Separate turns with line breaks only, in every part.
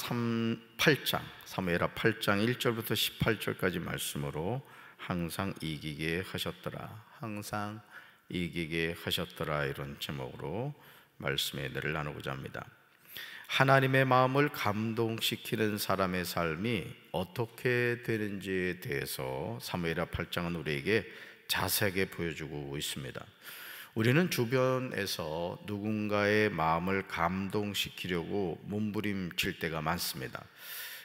사무엘하 8장 1절부터 18절까지 말씀으로 항상 이기게 하셨더라, 항상 이기게 하셨더라, 이런 제목으로 말씀의 은혜를 나누고자 합니다. 하나님의 마음을 감동시키는 사람의 삶이 어떻게 되는지에 대해서 사무엘하 8장은 우리에게 자세하게 보여주고 있습니다. 우리는 주변에서 누군가의 마음을 감동시키려고 몸부림칠 때가 많습니다.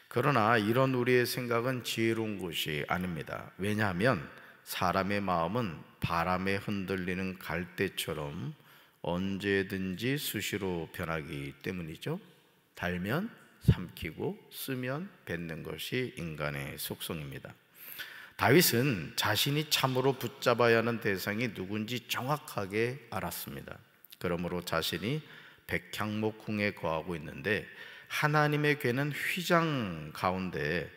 그러나 이런 우리의 생각은 지혜로운 것이 아닙니다. 왜냐하면 사람의 마음은 바람에 흔들리는 갈대처럼 언제든지 수시로 변하기 때문이죠. 달면 삼키고 쓰면 뱉는 것이 인간의 속성입니다. 다윗은 자신이 참으로 붙잡아야 하는 대상이 누군지 정확하게 알았습니다. 그러므로 자신이 백향목궁에 거하고 있는데 하나님의 괴는 휘장 가운데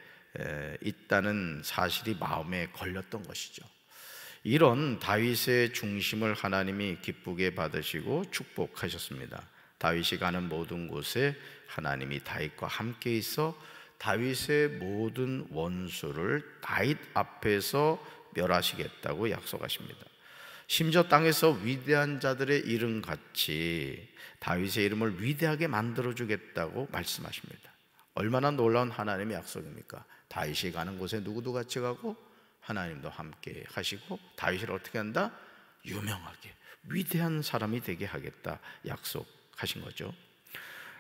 있다는 사실이 마음에 걸렸던 것이죠. 이런 다윗의 중심을 하나님이 기쁘게 받으시고 축복하셨습니다. 다윗이 가는 모든 곳에 하나님이 다윗과 함께 있어 다윗의 모든 원수를 다윗 앞에서 멸하시겠다고 약속하십니다. 심지어 땅에서 위대한 자들의 이름같이 다윗의 이름을 위대하게 만들어주겠다고 말씀하십니다. 얼마나 놀라운 하나님의 약속입니까? 다윗이 가는 곳에 누구도 같이 가고 하나님도 함께 하시고 다윗을 어떻게 한다? 유명하게 위대한 사람이 되게 하겠다 약속하신 거죠.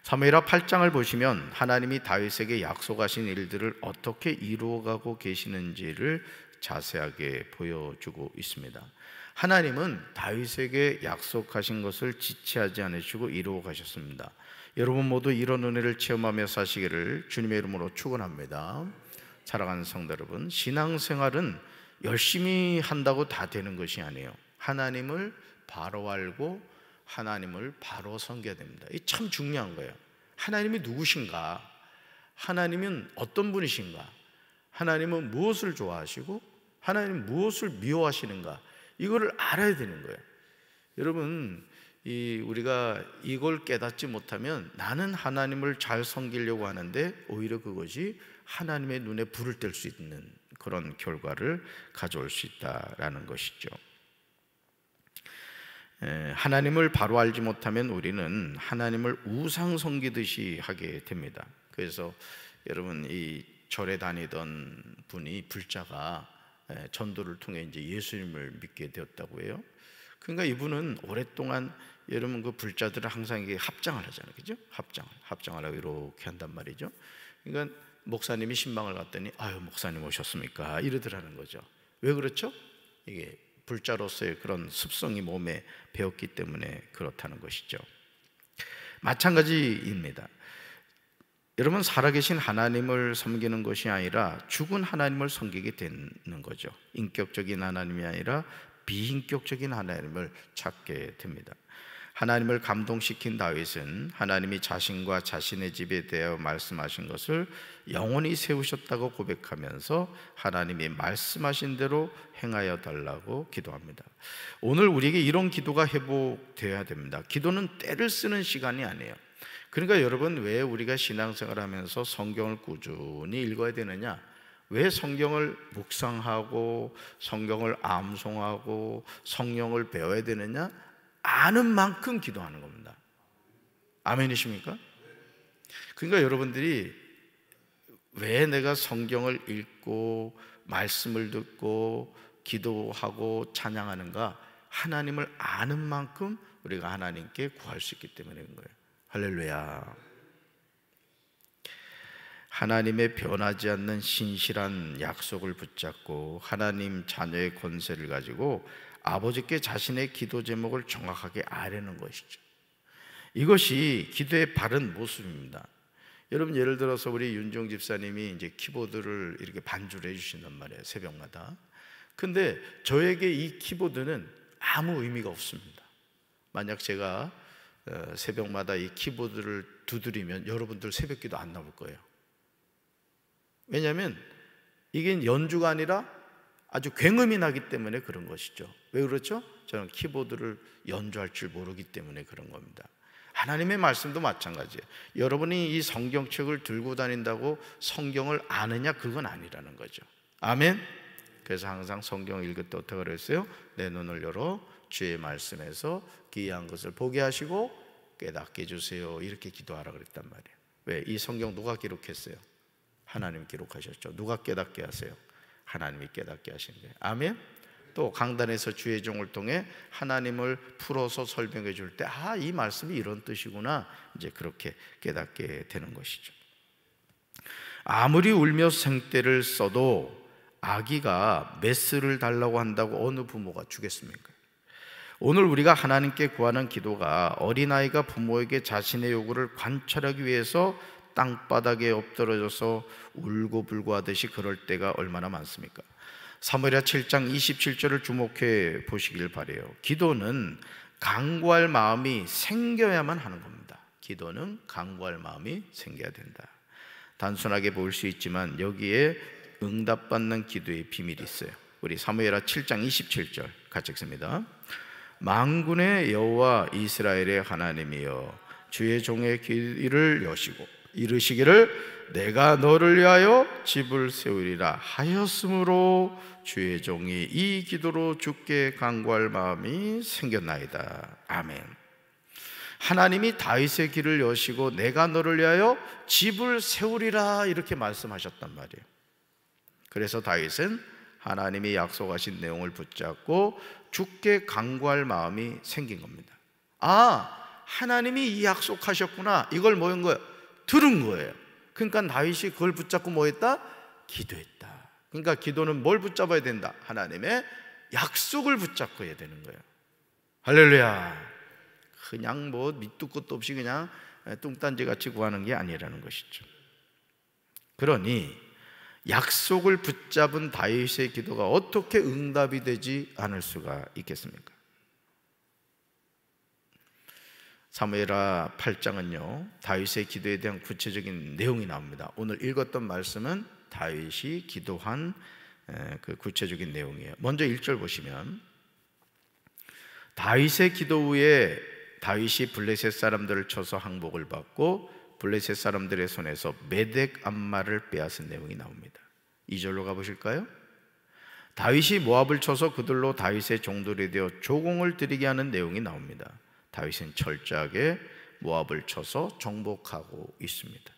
사무엘하 8장을 보시면 하나님이 다윗에게 약속하신 일들을 어떻게 이루어가고 계시는지를 자세하게 보여주고 있습니다. 하나님은 다윗에게 약속하신 것을 지체하지 않으시고 이루어 가셨습니다. 여러분 모두 이런 은혜를 체험하며 사시기를 주님의 이름으로 축원합니다. 사랑하는 성도 여러분, 신앙생활은 열심히 한다고 다 되는 것이 아니에요. 하나님을 바로 알고 하나님을 바로 섬겨야 됩니다. 이게 참 중요한 거예요. 하나님이 누구신가? 하나님은 어떤 분이신가? 하나님은 무엇을 좋아하시고 하나님은 무엇을 미워하시는가? 이거를 알아야 되는 거예요. 여러분, 우리가 이걸 깨닫지 못하면 나는 하나님을 잘 섬기려고 하는데 오히려 그것이 하나님의 눈에 불을 뗄 수 있는 그런 결과를 가져올 수 있다라는 것이죠. 하나님을 바로 알지 못하면 우리는 하나님을 우상 섬기듯이 하게 됩니다. 그래서 여러분, 이 절에 다니던 분이 불자가 전도를 통해 이제 예수님을 믿게 되었다고 해요. 그러니까 이분은 오랫동안 여러분 그 불자들은 항상 이게 합장을 하잖아요, 그죠? 합장을 하고 이렇게 한단 말이죠. 그러니까 목사님이 신방을 갔더니 아유 목사님 오셨습니까? 이러더라는 거죠. 왜 그렇죠? 이게 불자로서의 그런 습성이 몸에 배었기 때문에 그렇다는 것이죠. 마찬가지입니다. 여러분, 살아계신 하나님을 섬기는 것이 아니라 죽은 하나님을 섬기게 되는 거죠. 인격적인 하나님이 아니라 비인격적인 하나님을 찾게 됩니다. 하나님을 감동시킨 다윗은 하나님이 자신과 자신의 집에 대하여 말씀하신 것을 영원히 세우셨다고 고백하면서 하나님이 말씀하신 대로 행하여 달라고 기도합니다. 오늘 우리에게 이런 기도가 회복되어야 됩니다. 기도는 때를 쓰는 시간이 아니에요. 그러니까 여러분, 왜 우리가 신앙생활 하면서 성경을 꾸준히 읽어야 되느냐? 왜 성경을 묵상하고 성경을 암송하고 성령을 배워야 되느냐? 아는 만큼 기도하는 겁니다. 아멘이십니까? 그러니까 여러분들이 왜 내가 성경을 읽고 말씀을 듣고 기도하고 찬양하는가? 하나님을 아는 만큼 우리가 하나님께 구할 수 있기 때문인 거예요. 할렐루야. 하나님의 변하지 않는 신실한 약속을 붙잡고 하나님 자녀의 권세를 가지고 아버지께 자신의 기도 제목을 정확하게 아뢰는 것이죠. 이것이 기도의 바른 모습입니다. 여러분, 예를 들어서 우리 윤종 집사님이 이제 키보드를 이렇게 반주를 해주신단 말이에요, 새벽마다. 근데 저에게 이 키보드는 아무 의미가 없습니다. 만약 제가 새벽마다 이 키보드를 두드리면 여러분들 새벽기도 안 나올 거예요. 왜냐하면 이게 연주가 아니라 아주 굉음이 나기 때문에 그런 것이죠. 왜 그렇죠? 저는 키보드를 연주할 줄 모르기 때문에 그런 겁니다. 하나님의 말씀도 마찬가지예요. 여러분이 이 성경책을 들고 다닌다고 성경을 아느냐? 그건 아니라는 거죠. 아멘. 그래서 항상 성경 읽을 때 어떻게 그랬어요? 내 눈을 열어 주의 말씀에서 기이한 것을 보게 하시고 깨닫게 해주세요. 이렇게 기도하라 그랬단 말이에요. 왜? 이 성경 누가 기록했어요? 하나님 기록하셨죠. 누가 깨닫게 하세요? 하나님이 깨닫게 하신 거예요. 아멘. 또 강단에서 주의 종을 통해 하나님을 풀어서 설명해 줄 때 이 말씀이 이런 뜻이구나, 이제 그렇게 깨닫게 되는 것이죠. 아무리 울며 생떼를 써도 아기가 메스를 달라고 한다고 어느 부모가 주겠습니까? 오늘 우리가 하나님께 구하는 기도가 어린아이가 부모에게 자신의 요구를 관찰하기 위해서 땅바닥에 엎드러져서 울고불고 하듯이 그럴 때가 얼마나 많습니까? 사무엘하 7장 27절을 주목해 보시길 바라요. 기도는 간구할 마음이 생겨야만 하는 겁니다. 기도는 간구할 마음이 생겨야 된다. 단순하게 보일 수 있지만 여기에 응답받는 기도의 비밀이 있어요. 우리 사무엘하 7장 27절 같이 읽습니다. 만군의 여호와 이스라엘의 하나님이여, 주의 종의 귀를 여시고 이르시기를 내가 너를 위하여 집을 세우리라 하였으므로 주의 종이 이 기도로 주께 간구할 마음이 생겼나이다. 아멘. 하나님이 다윗의 길을 여시고 내가 너를 위하여 집을 세우리라 이렇게 말씀하셨단 말이에요. 그래서 다윗은 하나님이 약속하신 내용을 붙잡고 주께 간구할 마음이 생긴 겁니다. 하나님이 이 약속하셨구나, 이걸 뭐 한 거예요? 들은 거예요. 그러니까 다윗이 그걸 붙잡고 뭐 했다? 기도했다. 그러니까 기도는 뭘 붙잡아야 된다? 하나님의 약속을 붙잡고 해야 되는 거예요. 할렐루야. 그냥 뭐 밑도 끝도 없이 그냥 뚱딴지 같이 구하는 게 아니라는 것이죠. 그러니 약속을 붙잡은 다윗의 기도가 어떻게 응답이 되지 않을 수가 있겠습니까? 사무엘하 8장은요 다윗의 기도에 대한 구체적인 내용이 나옵니다. 오늘 읽었던 말씀은 다윗이 기도한 그 구체적인 내용이에요. 먼저 1절 보시면 다윗의 기도 후에 다윗이 블레셋 사람들을 쳐서 항복을 받고 블레셋 사람들의 손에서 메덱 암마를 빼앗은 내용이 나옵니다. 2절로 가보실까요? 다윗이 모압을 쳐서 그들로 다윗의 종들이 되어 조공을 드리게 하는 내용이 나옵니다. 다윗은 철저하게 모압을 쳐서 정복하고 있습니다.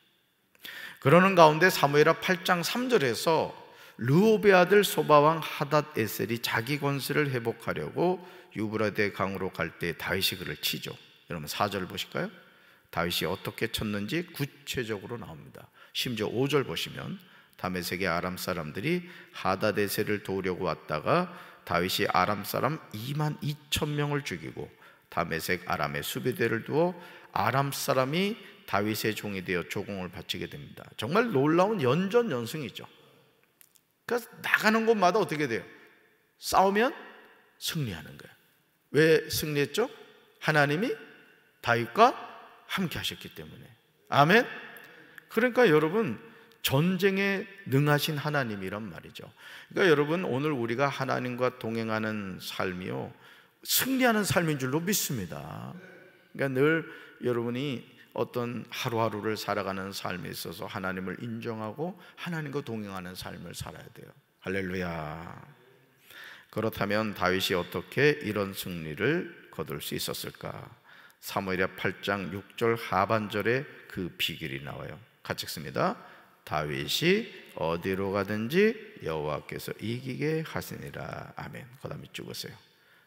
그러는 가운데 사무엘하 8장 3절에서 르호베 아들 소바왕 하닷 에셀이 자기 권세를 회복하려고 유브라데 강으로 갈 때 다윗이 그를 치죠. 여러분 4절 보실까요? 다윗이 어떻게 쳤는지 구체적으로 나옵니다. 심지어 5절 보시면 다메섹의 아람 사람들이 하닷 에셀을 도우려고 왔다가 다윗이 아람 사람 2만 2천 명을 죽이고 다메섹 아람의 수비대를 두어 아람 사람이 다윗의 종이 되어 조공을 바치게 됩니다. 정말 놀라운 연전연승이죠. 그러니까 나가는 곳마다 어떻게 돼요? 싸우면 승리하는 거예요. 왜 승리했죠? 하나님이 다윗과 함께 하셨기 때문에. 아멘. 그러니까 여러분 전쟁에 능하신 하나님이란 말이죠. 그러니까 여러분 오늘 우리가 하나님과 동행하는 삶이요 승리하는 삶인 줄로 믿습니다. 그러니까 늘 여러분이 어떤 하루하루를 살아가는 삶에 있어서 하나님을 인정하고 하나님과 동행하는 삶을 살아야 돼요. 할렐루야. 그렇다면 다윗이 어떻게 이런 승리를 거둘 수 있었을까? 사무엘하 8장 6절 하반절에 그 비결이 나와요. 같이 읽습니다. 다윗이 어디로 가든지 여호와께서 이기게 하시니라. 아멘. 그 다음에 쭉 보세요.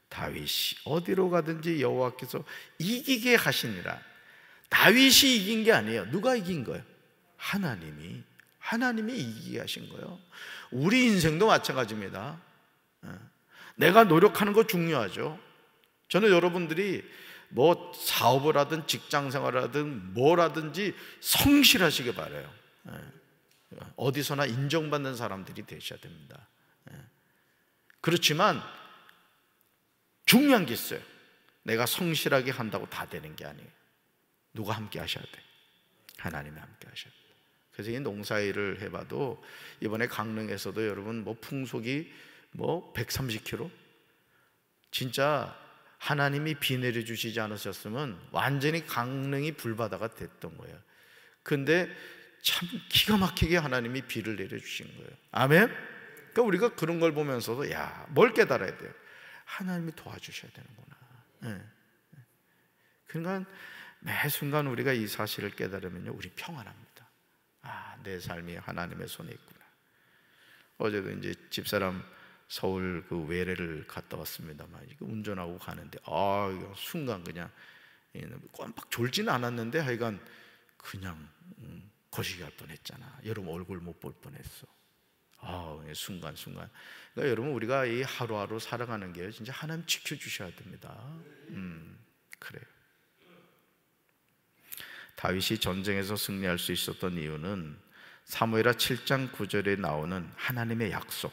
다윗이 어디로 가든지 여호와께서 이기게 하시니라. 다윗이 이긴 게 아니에요. 누가 이긴 거예요? 하나님이 이기게 하신 거예요. 우리 인생도 마찬가지입니다. 내가 노력하는 거 중요하죠. 저는 여러분들이 뭐 사업을 하든 직장 생활을 하든 뭘 하든지 성실하시길 바라요. 어디서나 인정받는 사람들이 되셔야 됩니다. 그렇지만 중요한 게 있어요. 내가 성실하게 한다고 다 되는 게 아니에요. 누가 함께 하셔야 돼? 하나님이 함께 하셔야 돼. 그래서 이 농사일을 해봐도 이번에 강릉에서도 여러분 뭐 풍속이 뭐 130km 진짜 하나님이 비 내려주시지 않으셨으면 완전히 강릉이 불바다가 됐던 거예요. 근데 참 기가 막히게 하나님이 비를 내려주신 거예요. 아멘? 그러니까 우리가 그런 걸 보면서도 뭘 깨달아야 돼요? 하나님이 도와주셔야 되는구나. 네. 그러니까 매 순간 우리가 이 사실을 깨달으면요, 우리 평안합니다. 내 삶이 하나님의 손에 있구나. 어제도 이제 집사람 서울 그 외래를 갔다 왔습니다만, 운전하고 가는데 순간 그냥 꼼빡 졸지는 않았는데 하여간 그냥 거시기 할 뻔했잖아. 여러분 얼굴 못 볼 뻔했어. 순간순간. 그러니까 여러분 우리가 이 하루하루 살아가는 게 진짜 하나님 지켜주셔야 됩니다. 그래요. 다윗이 전쟁에서 승리할 수 있었던 이유는 사무엘하 7장 9절에 나오는 하나님의 약속.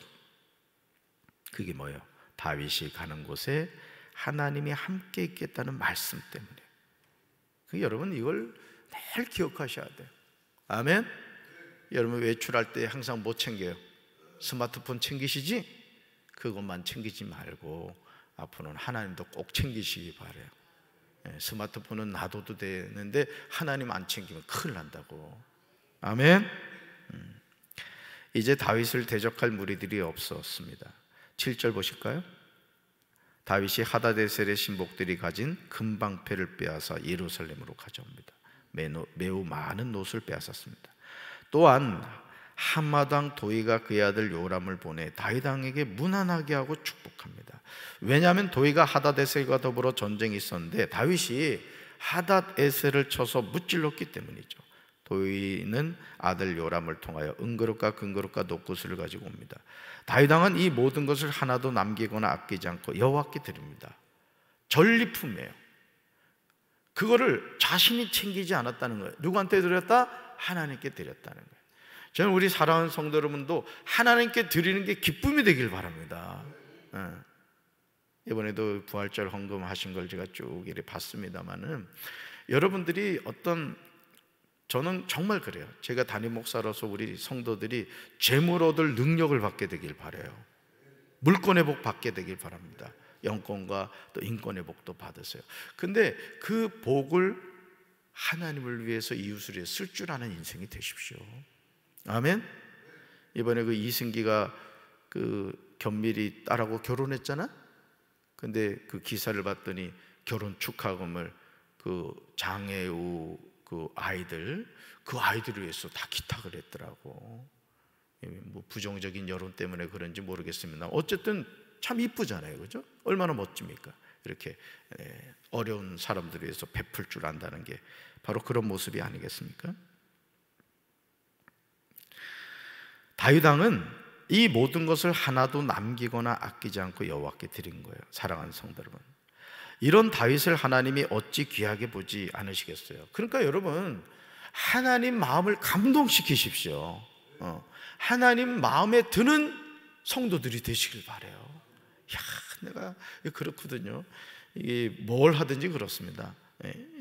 그게 뭐예요? 다윗이 가는 곳에 하나님이 함께 있겠다는 말씀 때문에. 여러분 이걸 늘 기억하셔야 돼요. 아멘? 여러분 외출할 때 항상 뭐 챙겨요? 스마트폰 챙기시지? 그것만 챙기지 말고 앞으로는 하나님도 꼭 챙기시기 바라요. 스마트폰은 놔둬도 되는데 하나님 안 챙기면 큰일 난다고. 아멘? 이제 다윗을 대적할 무리들이 없었습니다. 7절 보실까요? 다윗이 하다데셀의 신복들이 가진 금방패를 빼앗아 예루살렘으로 가져옵니다. 매우 많은 놋을 빼앗았습니다. 또한 한마당 도이가 그의 아들 요람을 보내 다윗 왕에게 무난하게 하고 축복합니다. 왜냐하면 도이가 하다데셀과 더불어 전쟁이 있었는데 다윗이 하닷에셀을 쳐서 무찔렀기 때문이죠. 도이는 아들 요람을 통하여 은그릇과 금그릇과 녹구슬을 가지고 옵니다. 다윗 왕은 이 모든 것을 하나도 남기거나 아끼지 않고 여호와께 드립니다. 전리품이에요. 그거를 자신이 챙기지 않았다는 거예요. 누구한테 드렸다? 하나님께 드렸다는 거예요. 저는 우리 사랑하는 성도 여러분도 하나님께 드리는 게 기쁨이 되길 바랍니다. 이번에도 부활절 헌금하신 걸 제가 쭉 이렇게 봤습니다만은 여러분들이 저는 정말 그래요. 제가 담임 목사로서 우리 성도들이 재물 얻을 능력을 받게 되길 바라요. 물권의 복 받게 되길 바랍니다. 영권과 또 인권의 복도 받으세요. 근데 그 복을 하나님을 위해서 이웃을 위해 쓸 줄 아는 인생이 되십시오. 아멘? 이번에 그 이승기가 그 견밀이 딸하고 결혼했잖아? 근데 그 기사를 봤더니 결혼 축하금을 그 장애우 그 아이들을 위해서 다 기탁을 했더라고. 뭐 부정적인 여론 때문에 그런지 모르겠습니다. 어쨌든 참 이쁘잖아요, 그죠? 얼마나 멋집니까? 이렇게 어려운 사람들을 위해서 베풀 줄 안다는 게 바로 그런 모습이 아니겠습니까? 다윗 왕은 이 모든 것을 하나도 남기거나 아끼지 않고 여호와께 드린 거예요. 사랑하는 성도 여러분, 이런 다윗을 하나님이 어찌 귀하게 보지 않으시겠어요? 그러니까 여러분, 하나님 마음을 감동시키십시오. 하나님 마음에 드는 성도들이 되시길 바라요. 내가 그렇거든요. 이게 뭘 하든지 그렇습니다.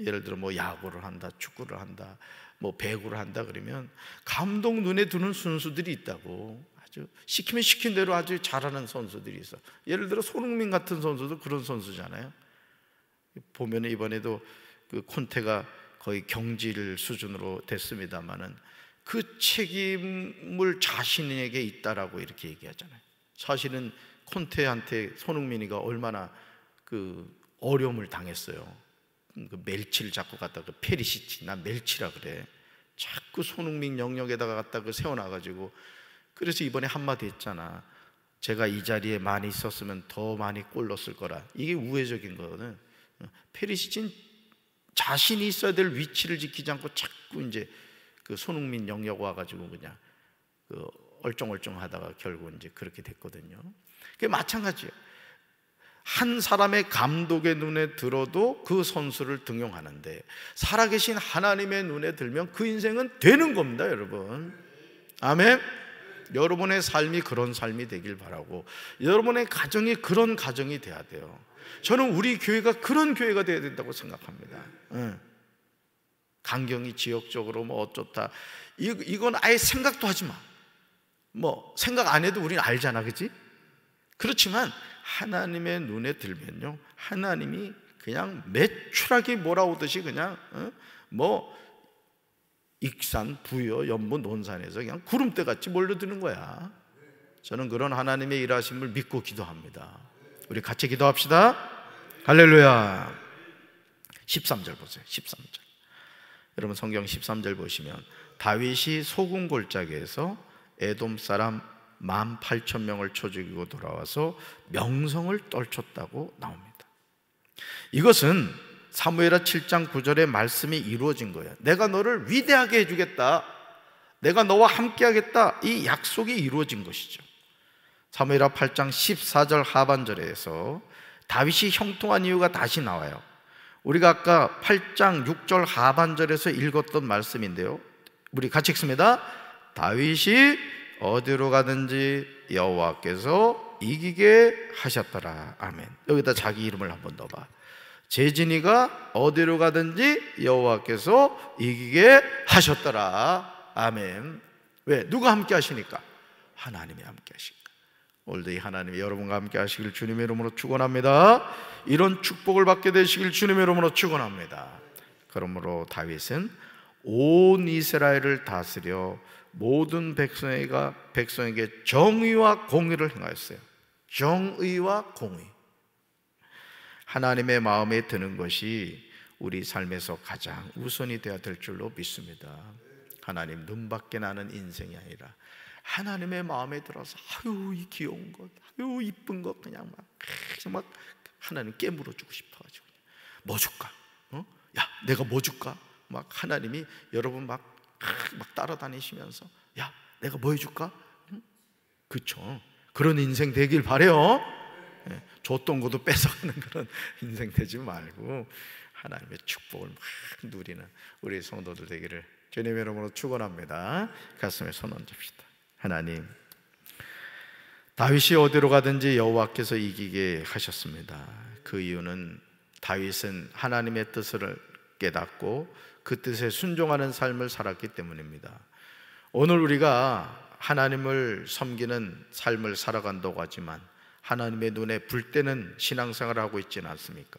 예를 들어 뭐 야구를 한다, 축구를 한다, 뭐 배구를 한다 그러면 감독 눈에 드는 선수들이 있다고. 아주 시키면 시킨 대로 아주 잘하는 선수들이 있어. 예를 들어 손흥민 같은 선수도 그런 선수잖아요. 보면 이번에도 그 콘테가 거의 경질 수준으로 됐습니다만은 그 책임을 자신에게 있다라고 이렇게 얘기하잖아요. 사실은 콘테한테 손흥민이가 얼마나 그 어려움을 당했어요. 그 멜치를 자꾸 갖다 그 페리시치, 난 멜치라 그래. 자꾸 손흥민 영역에다가 갖다 그 세워놔가지고, 그래서 이번에 한마디 했잖아. 제가 이 자리에 많이 있었으면 더 많이 골 넣었을 거라. 이게 우회적인 거거든. 페리시치는 자신이 있어야 될 위치를 지키지 않고 자꾸 이제 그 손흥민 영역 와가지고 그냥 그 얼쩡얼쩡하다가 결국 이제 그렇게 됐거든요. 그게 마찬가지예요. 한 사람의 감독의 눈에 들어도 그 선수를 등용하는데 살아계신 하나님의 눈에 들면 그 인생은 되는 겁니다, 여러분. 아멘. 여러분의 삶이 그런 삶이 되길 바라고, 여러분의 가정이 그런 가정이 돼야 돼요. 저는 우리 교회가 그런 교회가 돼야 된다고 생각합니다. 강경이 지역적으로 뭐 어쩌다, 이건 아예 생각도 하지 마. 뭐 생각 안 해도 우리는 알잖아, 그렇지? 그렇지만 하나님의 눈에 들면요, 하나님이 그냥 매출하게 몰아오듯이 그냥 뭐 익산, 부여, 연못, 논산에서 그냥 구름대같이 몰려드는 거야. 저는 그런 하나님의 일하심을 믿고 기도합니다. 우리 같이 기도합시다. 할렐루야. 13절 보세요. 13절. 여러분 성경 13절 보시면 다윗이 소금 골짜기에서 에돔 사람 18,000명을 쳐 죽이고 돌아와서 명성을 떨쳤다고 나옵니다. 이것은 사무엘하 7장 9절의 말씀이 이루어진 거예요. 내가 너를 위대하게 해주겠다, 내가 너와 함께 하겠다, 이 약속이 이루어진 것이죠. 사무엘하 8장 14절 하반절에서 다윗이 형통한 이유가 다시 나와요. 우리가 아까 8장 6절 하반절에서 읽었던 말씀인데요, 우리 같이 읽습니다. 다윗이 어디로 가든지 여호와께서 이기게 하셨더라. 아멘. 여기다 자기 이름을 한번 넣어봐. 재진이가 어디로 가든지 여호와께서 이기게 하셨더라. 아멘. 왜? 누가 함께 하시니까? 하나님이 함께 하시니까. 오늘도 이 하나님이 여러분과 함께 하시길 주님의 이름으로 축원합니다. 이런 축복을 받게 되시길 주님의 이름으로 축원합니다. 그러므로 다윗은 온 이스라엘을 다스려 모든 백성에게 정의와 공의를 행하였어요. 정의와 공의. 하나님의 마음에 드는 것이 우리 삶에서 가장 우선이 되어야 될 줄로 믿습니다. 하나님 눈밖에 나는 인생이 아니라 하나님의 마음에 들어서 아유 이 귀여운 것, 아유 이쁜 것 그냥 막 하나님 깨물어주고 싶어가지고 뭐 줄까? 야 내가 뭐 줄까? 막 하나님이 여러분 막 따라다니시면서 야 내가 뭐 해줄까? 그쵸? 그런 인생 되길 바래요. 줬던 것도 뺏어가는 그런 인생 되지 말고 하나님의 축복을 막 누리는 우리 성도들 되기를 주님의 이름으로 축원합니다. 가슴에 손 얹읍시다. 하나님, 다윗이 어디로 가든지 여호와께서 이기게 하셨습니다. 그 이유는 다윗은 하나님의 뜻을 깨닫고 그 뜻에 순종하는 삶을 살았기 때문입니다. 오늘 우리가 하나님을 섬기는 삶을 살아간다고 하지만 하나님의 눈에 불때는 신앙생활을 하고 있지는 않습니까?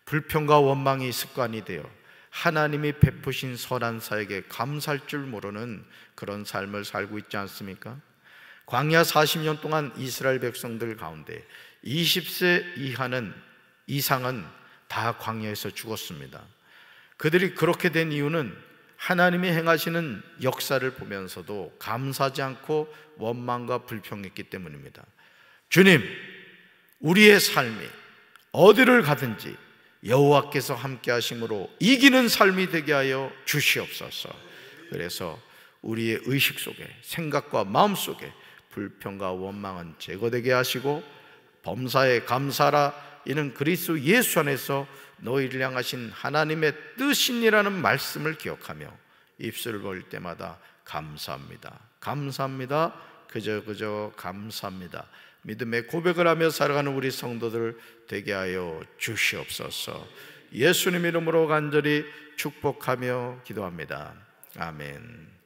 불평과 원망이 습관이 되어 하나님이 베푸신 선한 사에게 감사할 줄 모르는 그런 삶을 살고 있지 않습니까? 광야 40년 동안 이스라엘 백성들 가운데 20세 이상은 다 광야에서 죽었습니다. 그들이 그렇게 된 이유는 하나님이 행하시는 역사를 보면서도 감사하지 않고 원망과 불평했기 때문입니다. 주님, 우리의 삶이 어디를 가든지 여호와께서 함께 하심으로 이기는 삶이 되게 하여 주시옵소서. 그래서 우리의 의식 속에, 생각과 마음 속에 불평과 원망은 제거되게 하시고 범사에 감사하라, 이는 그리스도 예수 안에서 너희를 향하신 하나님의 뜻이니라는 말씀을 기억하며 입술을 벌릴 때마다 감사합니다, 감사합니다, 그저 감사합니다 믿음의 고백을 하며 살아가는 우리 성도들 되게 하여 주시옵소서. 예수님 이름으로 간절히 축복하며 기도합니다. 아멘.